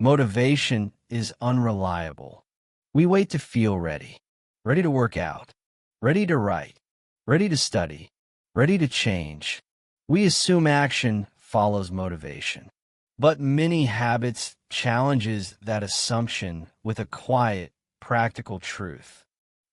Motivation is unreliable. We wait to feel ready, ready to work out, ready to write, ready to study, ready to change. We assume action follows motivation. But many habits challenges that assumption with a quiet, practical truth.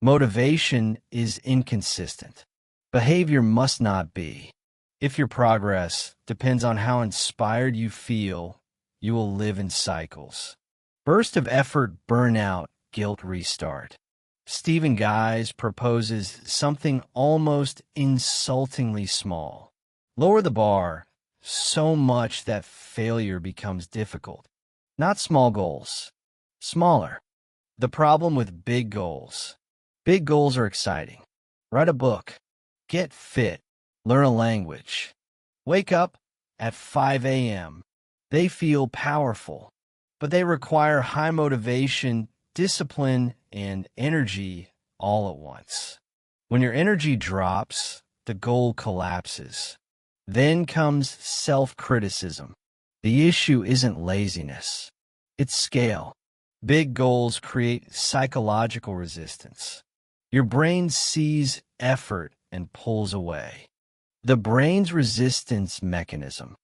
Motivation is inconsistent. Behavior must not be. If your progress depends on how inspired you feel, you will live in cycles. Burst of effort, burnout, guilt, restart. Stephen Guise proposes something almost insultingly small. Lower the bar so much that failure becomes difficult. Not small goals. Smaller. The problem with big goals are exciting. Write a book. Get fit. Learn a language. Wake up at 5 a.m. They feel powerful, but they require high motivation, discipline, and energy all at once. When your energy drops, the goal collapses. Then comes self-criticism. The issue isn't laziness. It's scale. Big goals create psychological resistance. Your brain sees effort and pulls away. The brain's resistance mechanism.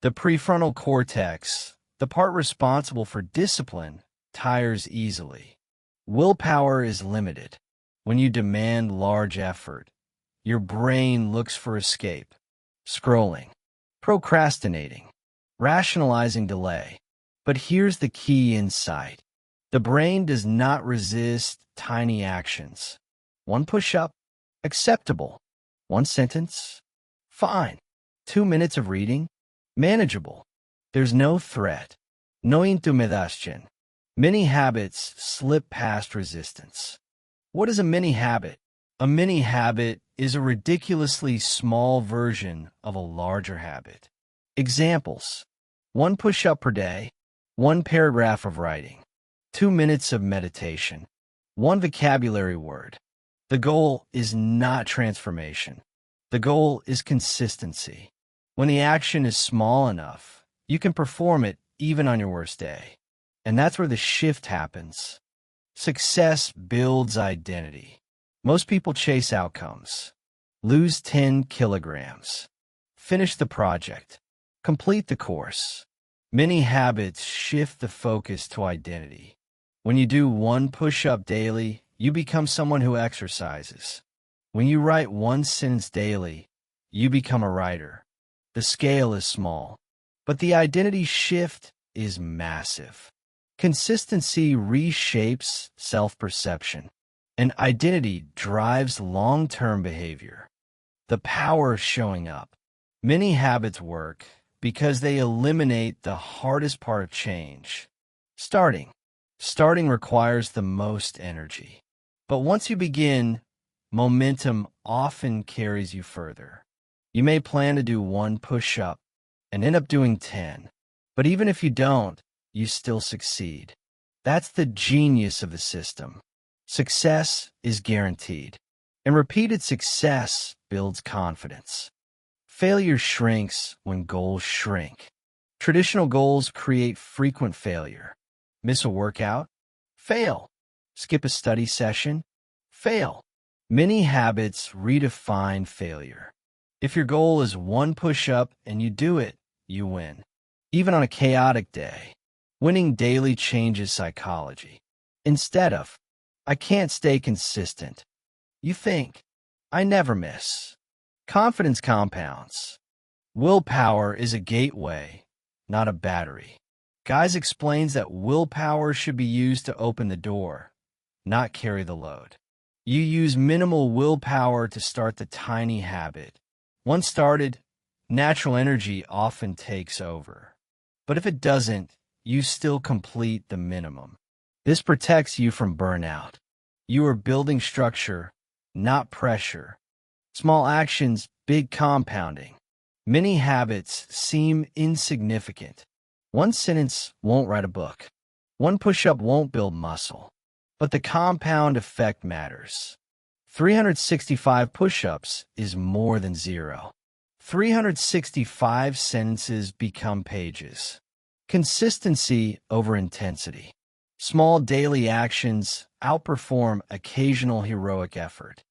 The prefrontal cortex, the part responsible for discipline, tires easily. Willpower is limited. When you demand large effort, your brain looks for escape. Scrolling, procrastinating, rationalizing delay. But here's the key insight. The brain does not resist tiny actions. One push-up, acceptable. One sentence, fine. 2 minutes of reading, manageable. There's no threat. No intimidación. Many habits slip past resistance. What is a mini habit? A mini habit is a ridiculously small version of a larger habit. Examples: 1 push-up per day, 1 paragraph of writing, 2 minutes of meditation, 1 vocabulary word. The goal is not transformation. The goal is consistency. When the action is small enough, you can perform it even on your worst day. And that's where the shift happens. Success builds identity. Most people chase outcomes. Lose 10 kilograms. Finish the project. Complete the course. Many habits shift the focus to identity. When you do 1 push-up daily, you become someone who exercises. When you write 1 sentence daily, you become a writer. The scale is small, but the identity shift is massive. Consistency reshapes self-perception, and identity drives long-term behavior. The power of showing up. Many habits work because they eliminate the hardest part of change. Starting. Starting requires the most energy. But once you begin, momentum often carries you further. You may plan to do 1 push-up and end up doing 10. But even if you don't, you still succeed. That's the genius of the system. Success is guaranteed, and repeated success builds confidence. Failure shrinks when goals shrink. Traditional goals create frequent failure. Miss a workout? Fail. Skip a study session? Fail. Many habits redefine failure. If your goal is 1 push-up and you do it, you win. Even on a chaotic day, winning daily changes psychology. Instead of, I can't stay consistent, you think, I never miss. Confidence compounds. Willpower is a gateway, not a battery. Guise explains that willpower should be used to open the door, not carry the load. You use minimal willpower to start the tiny habit. Once started, natural energy often takes over. But if it doesn't, you still complete the minimum. This protects you from burnout. You are building structure, not pressure. Small actions, big compounding. Many habits seem insignificant. 1 sentence won't write a book. 1 push-up won't build muscle. But the compound effect matters. 365 push-ups is more than 0. 365 sentences become pages. Consistency over intensity. Small daily actions outperform occasional heroic effort.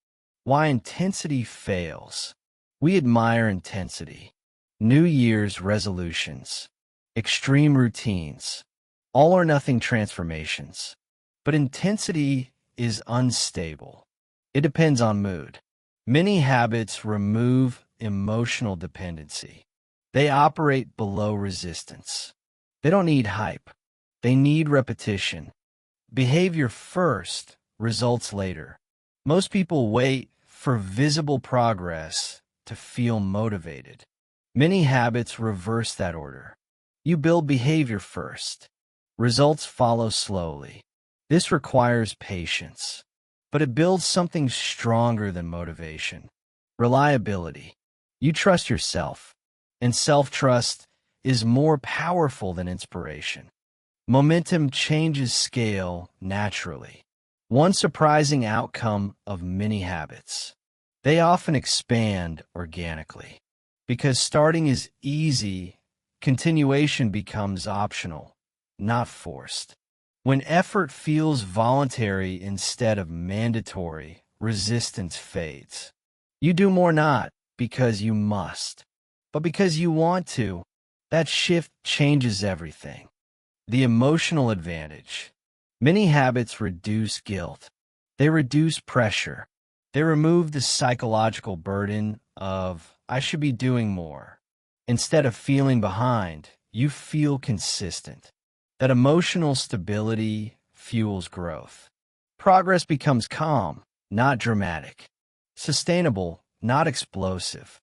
Why intensity fails. We admire intensity. New Year's resolutions. Extreme routines. All or nothing transformations. But intensity is unstable. It depends on mood. Many habits remove emotional dependency. They operate below resistance. They don't need hype. They need repetition. Behavior first, results later. Most people wait for visible progress to feel motivated. Many habits reverse that order. You build behavior first. Results follow slowly. This requires patience, but it builds something stronger than motivation. Reliability. You trust yourself, and self-trust is more powerful than inspiration. Momentum changes scale naturally. One surprising outcome of many habits. They often expand organically. Because starting is easy, continuation becomes optional, not forced. When effort feels voluntary instead of mandatory, resistance fades. You do more not because you must, but because you want to. That shift changes everything. The emotional advantage. Many habits reduce guilt. They reduce pressure. They remove the psychological burden of, I should be doing more. Instead of feeling behind, you feel consistent. That emotional stability fuels growth. Progress becomes calm, not dramatic. Sustainable, not explosive.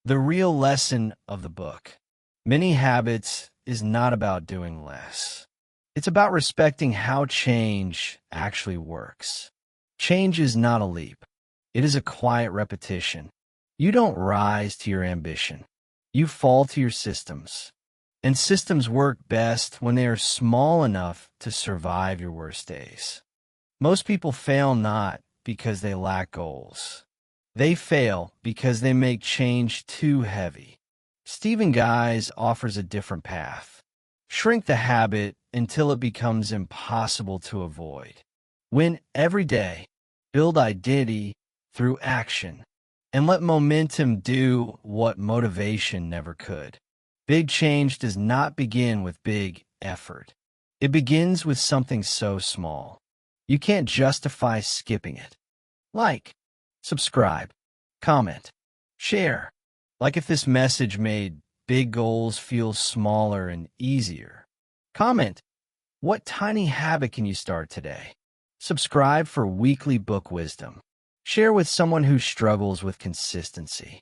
The real lesson of the book. Many habits is not about doing less. It's about respecting how change actually works. Change is not a leap. It is a quiet repetition. You don't rise to your ambition. You fall to your systems. And systems work best when they are small enough to survive your worst days. Most people fail not because they lack goals. They fail because they make change too heavy. Stephen Guise offers a different path. Shrink the habit until it becomes impossible to avoid. Win every day. Build identity through action. And let momentum do what motivation never could. Big change does not begin with big effort. It begins with something so small. You can't justify skipping it. Like, subscribe, comment, share. Like if this message made big goals feel smaller and easier. Comment, what tiny habit can you start today? Subscribe for weekly book wisdom. Share with someone who struggles with consistency.